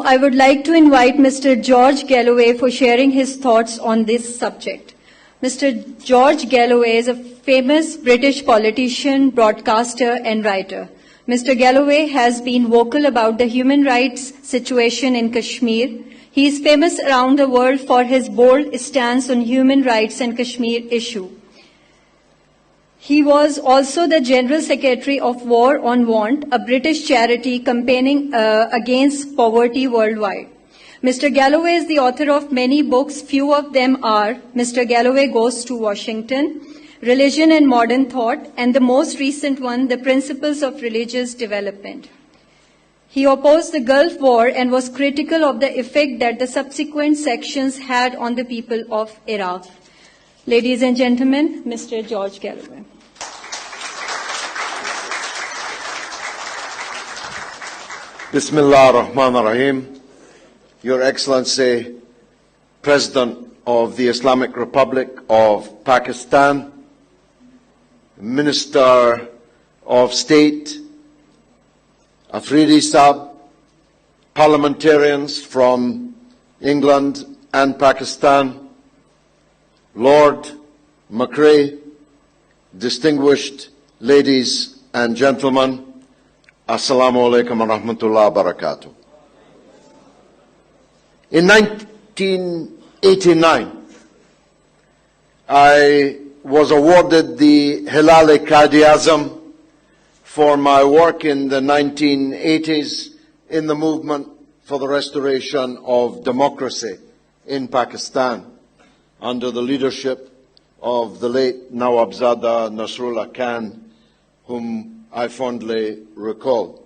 I would like to invite Mr. George Galloway for sharing his thoughts on this subject. Mr. George Galloway is a famous British politician, broadcaster, and writer. Mr. Galloway has been vocal about the human rights situation in Kashmir. He is famous around the world for his bold stance on human rights and Kashmir issue. He was also the General Secretary of War on Want, a British charity campaigning against poverty worldwide. Mr. Galloway is the author of many books. Few of them are Mr. Galloway Goes to Washington, Religion and Modern Thought, and the most recent one, The Principles of Religious Development. He opposed the Gulf War and was critical of the effect that the subsequent sections had on the people of Iraq. Ladies and gentlemen, Mr. George Galloway. Bismillah ar-Rahman ar-Rahim. Your Excellency, President of the Islamic Republic of Pakistan, Minister of State, Afridi Saab, parliamentarians from England and Pakistan, Lord McRae, distinguished ladies and gentlemen, Assalamu alaikum wa rahmatullahi wa barakatuh. In 1989, I was awarded the Hilal-e-Qaid-e-Azam for my work in the 1980s in the movement for the restoration of democracy in Pakistan under the leadership of the late Nawabzada Nasrullah Khan, whom I fondly recall.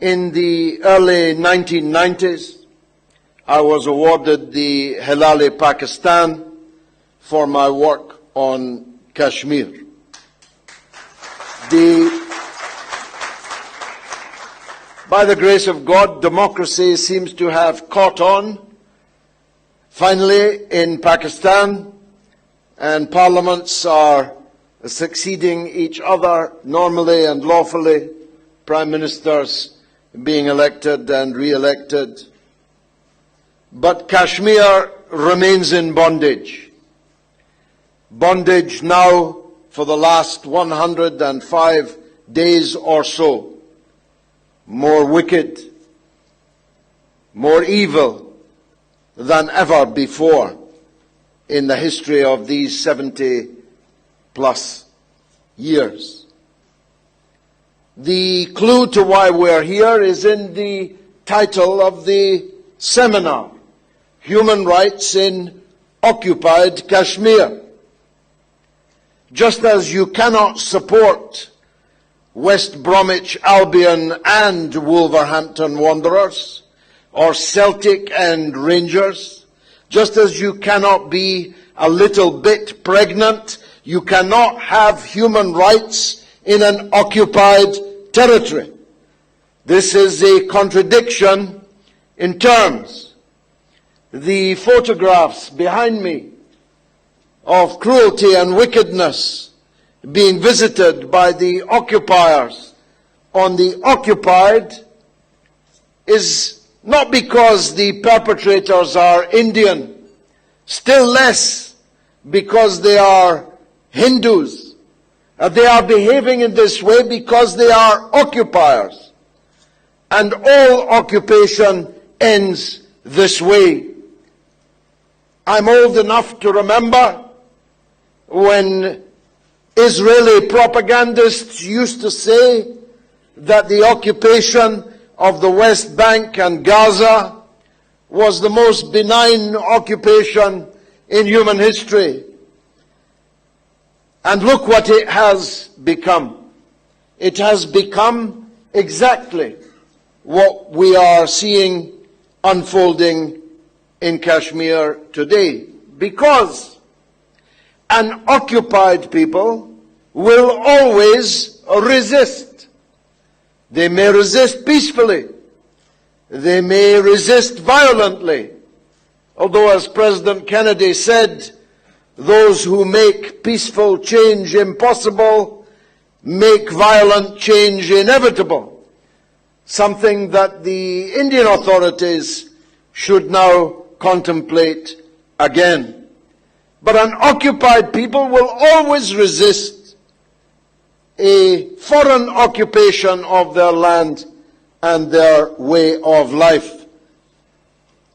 In the early 1990s, I was awarded the Hilal-e-Pakistan for my work on Kashmir. By the grace of God, democracy seems to have caught on finally in Pakistan, and parliaments are succeeding each other normally and lawfully, prime ministers being elected and re-elected. But Kashmir remains in bondage. Bondage now for the last 105 days or so. More wicked, more evil than ever before in the history of these 70 plus years. The clue to why we're here is in the title of the seminar, Human Rights in Occupied Kashmir. Just as you cannot support West Bromwich Albion and Wolverhampton Wanderers, or Celtic and Rangers, just as you cannot be a little bit pregnant, you cannot have human rights in an occupied territory. This is a contradiction in terms. The photographs behind me of cruelty and wickedness being visited by the occupiers on the occupied is not because the perpetrators are Indian, still less because they are Hindus. They are behaving in this way because they are occupiers. And all occupation ends this way. I'm old enough to remember when Israeli propagandists used to say that the occupation of the West Bank and Gaza was the most benign occupation in human history. And look what it has become. It has become exactly what we are seeing unfolding in Kashmir today. Because an occupied people will always resist. They may resist peacefully. They may resist violently. Although, as President Kennedy said, those who make peaceful change impossible make violent change inevitable. something that the Indian authorities should now contemplate again. But an occupied people will always resist a foreign occupation of their land and their way of life.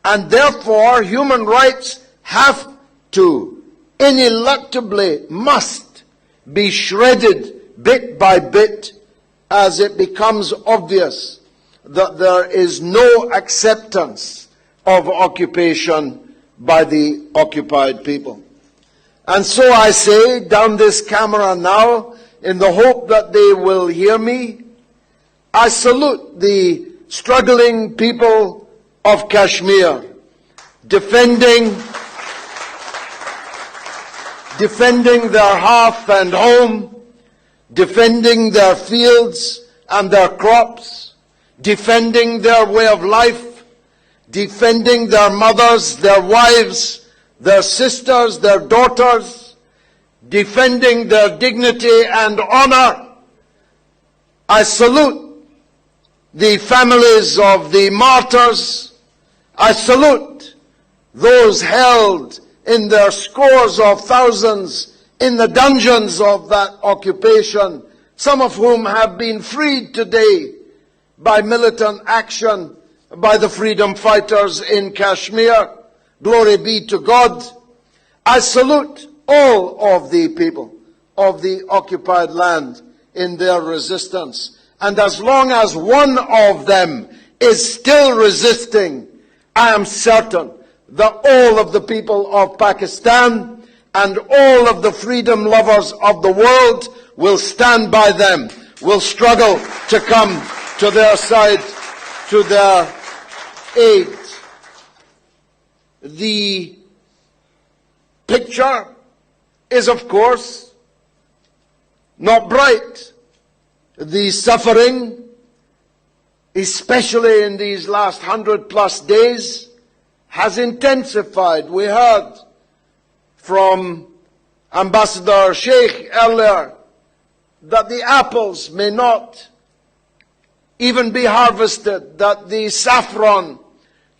And therefore, human rights have to, ineluctably must, be shredded bit by bit as it becomes obvious that there is no acceptance of occupation by the occupied people. And so I say down this camera now, in the hope that they will hear me, I salute the struggling people of Kashmir, defending their hearth and home, defending their fields and their crops, defending their way of life, defending their mothers, their wives, their sisters, their daughters, defending their dignity and honor. I salute the families of the martyrs. I salute those held in their scores of thousands in the dungeons of that occupation, some of whom have been freed today by militant action by the freedom fighters in Kashmir. Glory be to God. I salute all of the people of the occupied land in their resistance. And as long as one of them is still resisting, I am certain that all of the people of Pakistan and all of the freedom lovers of the world will stand by them, will struggle to come to their side, to their aid. The picture is, of course, not bright. The suffering, especially in these last 100+ days, has intensified. We heard from Ambassador Sheikh earlier that the apples may not even be harvested, that the saffron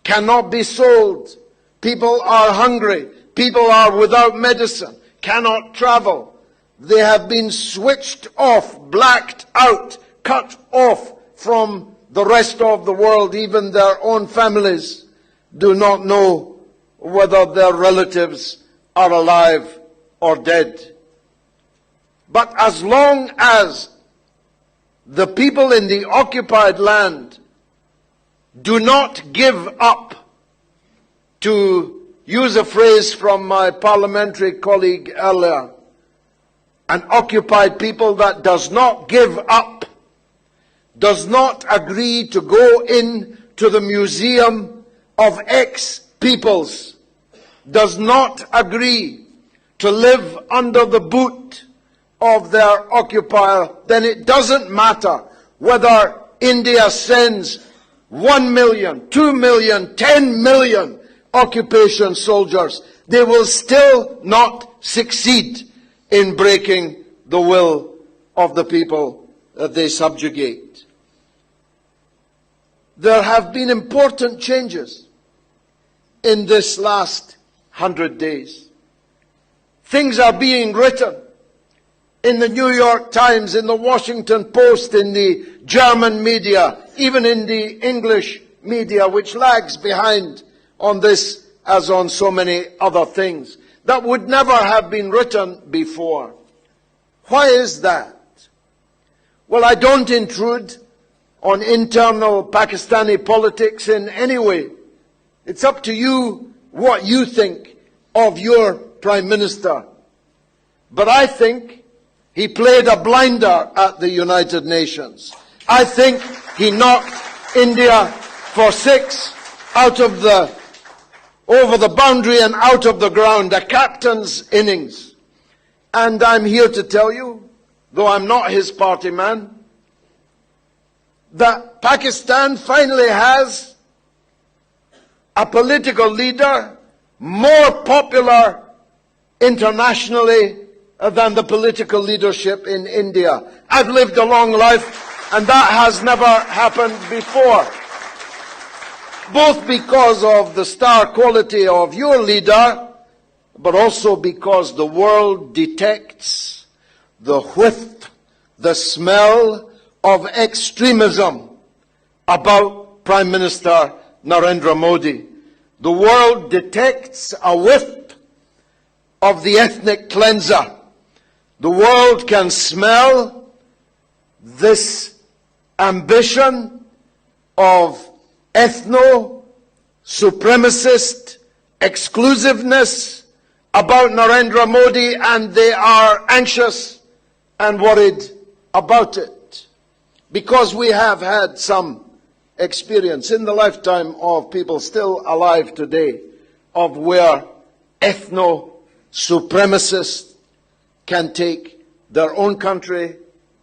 cannot be sold. People are hungry. People are without medicine, cannot travel. They have been switched off, blacked out, cut off from the rest of the world. Even their own families do not know whether their relatives are alive or dead. But as long as the people in the occupied land do not give up, to use a phrase from my parliamentary colleague earlier, an occupied people that does not give up, does not agree to go in to the museum of ex-peoples, does not agree to live under the boot of their occupier, then it doesn't matter whether India sends 1 million, 2 million, 10 million occupation soldiers. They will still not succeed in breaking the will of the people that they subjugate. There have been important changes in this last 100 days. Things are being written in the New York Times, in the Washington Post, in the German media, even in the English media, which lags behind on this as on so many other things that would never have been written before. Why is that? Well, I don't intrude on internal Pakistani politics in any way. It's up to you what you think of your Prime Minister. But I think he played a blinder at the United Nations. I think he knocked India for 6 over the boundary and out of the ground, a captain's innings. And I'm here to tell you, though I'm not his party man, that Pakistan finally has a political leader more popular internationally than the political leadership in India. I've lived a long life And that has never happened before. Both because of the star quality of your leader, but also because the world detects the whiff, the smell of extremism about Prime Minister Narendra Modi. The world detects a whiff of the ethnic cleanser. The world can smell this ambition of ethno-supremacist exclusiveness about Narendra Modi, and they are anxious and worried about it. Because we have had some experience in the lifetime of people still alive today of where ethno-supremacists can take their own country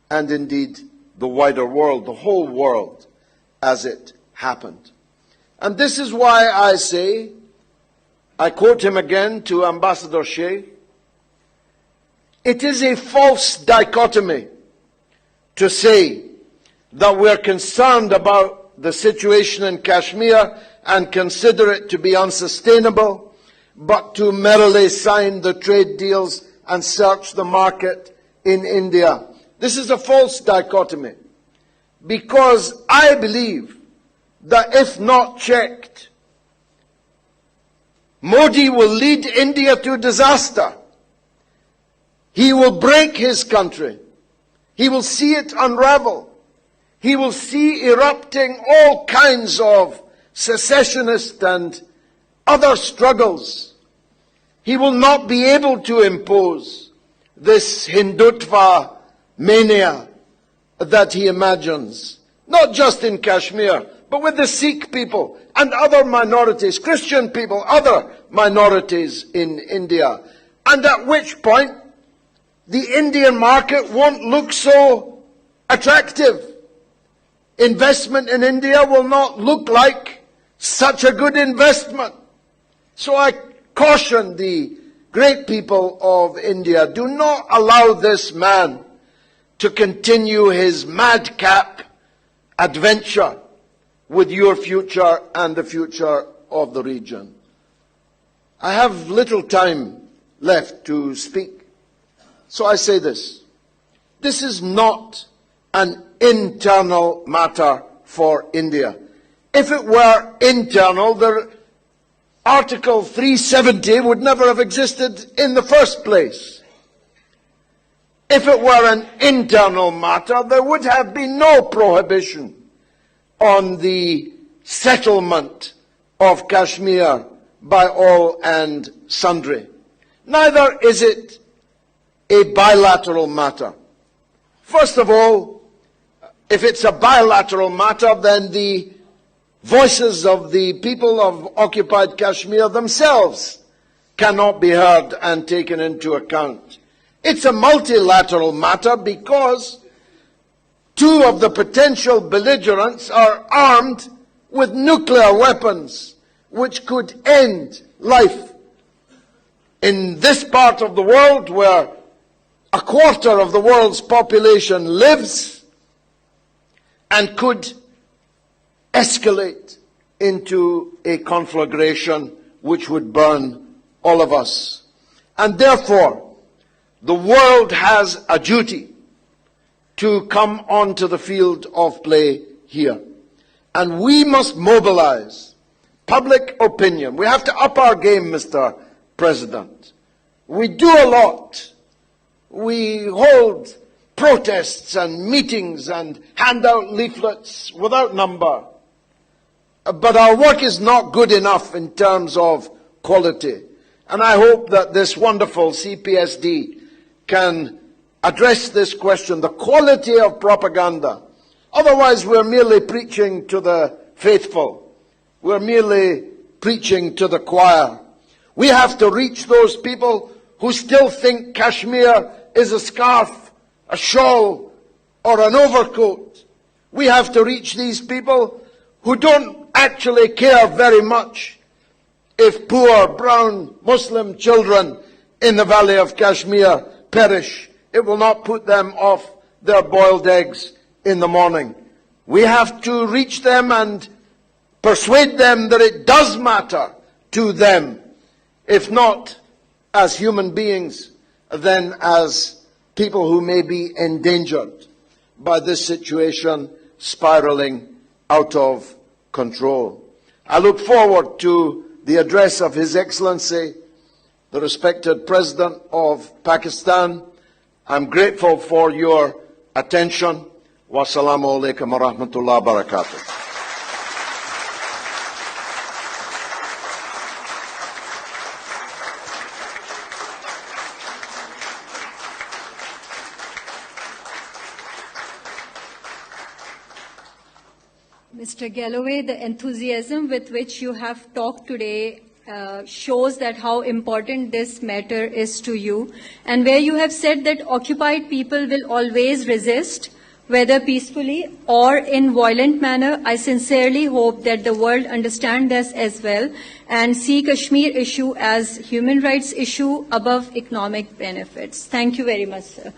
and indeed the wider world, the whole world, as it happened. And this is why I say, I quote him again to Ambassador Shea, it is a false dichotomy to say that we're concerned about the situation in Kashmir and consider it to be unsustainable, but to merrily sign the trade deals and search the market in India. This is a false dichotomy, because I believe that if not checked, Modi will lead India to disaster. He will break his country. He will see it unravel. He will see erupting all kinds of secessionist and other struggles. He will not be able to impose this Hindutva mania that he imagines, not just in Kashmir, but with the Sikh people and other minorities, Christian people, other minorities in India. And at which point, the Indian market won't look so attractive. Investment in India will not look like such a good investment. So I caution the great people of India, do not allow this man to continue his madcap adventure with your future and the future of the region. I have little time left to speak, so I say this. This is not an internal matter for India. If it were internal, the Article 370 would never have existed in the first place. If it were an internal matter, there would have been no prohibition on the settlement of Kashmir by all and sundry. Neither is it a bilateral matter. First of all, if it's a bilateral matter, then the voices of the people of occupied Kashmir themselves cannot be heard and taken into account. It's a multilateral matter because two of the potential belligerents are armed with nuclear weapons, which could end life in this part of the world where a quarter of the world's population lives, and could escalate into a conflagration which would burn all of us. And therefore, the world has a duty to come onto the field of play here. And we must mobilize public opinion. We have to up our game, Mr. President. We do a lot. We hold protests and meetings and hand out leaflets without number. But our work is not good enough in terms of quality. And I hope that this wonderful CPSD can address this question, the quality of propaganda. Otherwise, we're merely preaching to the faithful. We're merely preaching to the choir. We have to reach those people who still think Kashmir is a scarf, a shawl, or an overcoat. We have to reach these people who don't actually care very much if poor brown Muslim children in the valley of Kashmir perish. It will not put them off their boiled eggs in the morning. We have to reach them and persuade them that it does matter to them, if not as human beings, then as people who may be endangered by this situation spiraling out of control. I look forward to the address of His Excellency, the respected President of Pakistan. I'm grateful for your attention. Wassalamu alaikum wa rahmatullahi wa barakatuh. Mr. Galloway, the enthusiasm with which you have talked today shows that how important this matter is to you, and where you have said that occupied people will always resist, whether peacefully or in violent manner. I sincerely hope that the world understands this as well and see Kashmir issue as human rights issue above economic benefits. Thank you very much, sir.